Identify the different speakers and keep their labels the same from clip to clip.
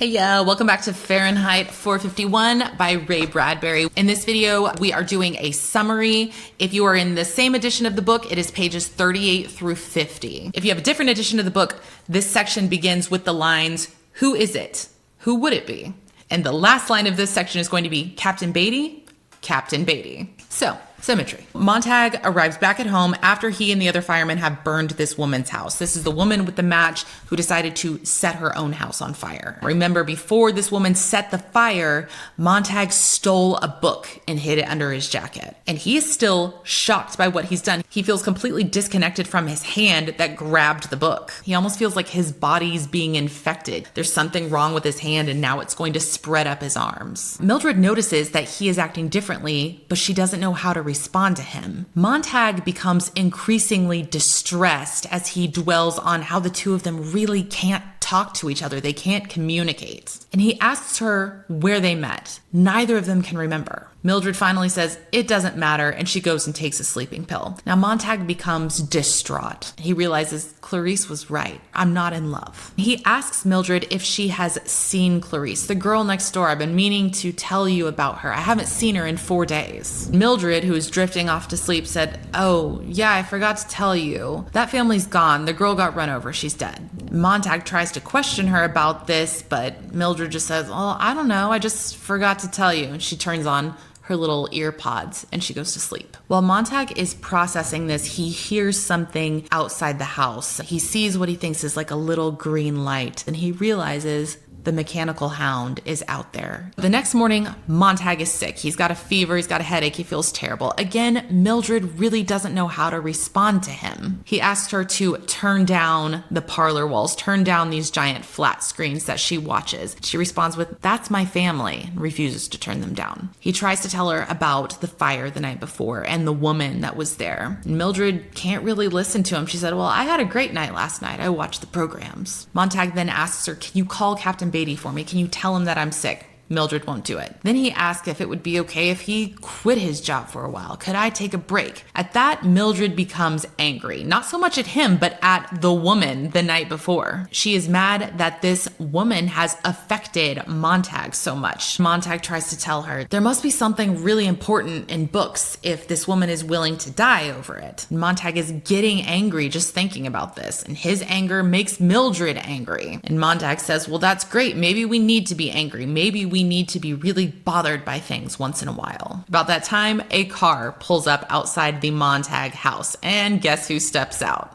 Speaker 1: Hey, welcome back to Fahrenheit 451 by Ray Bradbury. In this video, we are doing a summary. If you are in the same edition of the book, it is pages 38 through 50. If you have a different edition of the book, this section begins with the lines, "Who is it? Who would it be?" And the last line of this section is going to be, "Captain Beatty, Captain Beatty." So, symmetry. Montag arrives back at home after he and the other firemen have burned this woman's house. This is the woman with the match who decided to set her own house on fire. Remember, before this woman set the fire, Montag stole a book and hid it under his jacket. And he is still shocked by what he's done. He feels completely disconnected from his hand that grabbed the book. He almost feels like his body's being infected. There's something wrong with his hand and now it's going to spread up his arms. Mildred notices that he is acting differently, but she doesn't know how to respond to him. Montag becomes increasingly distressed as he dwells on how the two of them really can't talk to each other. They can't communicate. And he asks her where they met. Neither of them can remember. Mildred finally says it doesn't matter, and she goes and takes a sleeping pill. Now Montag becomes distraught. He realizes Clarice was right. I'm not in love. He asks Mildred if she has seen Clarice, the girl next door. I've been meaning to tell you about her. I haven't seen her in 4 days. Mildred, who is drifting off to sleep, said, "Oh, yeah, I forgot to tell you. That family's gone. The girl got run over. She's dead." Montag tries to question her about this, but Mildred just says, "Oh, I don't know. I just forgot to tell you." And she turns on her little ear pods and she goes to sleep. While Montag is processing this, he hears something outside the house. He sees what he thinks is like a little green light, and he realizes the mechanical hound is out there. The next morning, Montag is sick. He's got a fever, he's got a headache, he feels terrible. Again, Mildred really doesn't know how to respond to him. He asks her to turn down the parlor walls, turn down these giant flat screens that she watches. She responds with, "That's my family," and refuses to turn them down. He tries to tell her about the fire the night before and the woman that was there. Mildred can't really listen to him. She said, "Well, I had a great night last night. I watched the programs." Montag then asks her, "Can you call Captain Beatty for me? Can you tell him that I'm sick?" Mildred won't do it. Then he asks if it would be okay if he quit his job for a while. Could I take a break? At that, Mildred becomes angry. Not so much at him, but at the woman the night before. She is mad that this woman has affected Montag so much. Montag tries to tell her, there must be something really important in books if this woman is willing to die over it. Montag is getting angry just thinking about this, and his anger makes Mildred angry. And Montag says, "Well, that's great. Maybe we need to be angry. Maybe we need to be really bothered by things once in a while." About that time, a car pulls up outside the Montag house, and guess who steps out?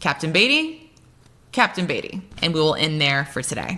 Speaker 1: Captain Beatty? Captain Beatty. And we will end there for today.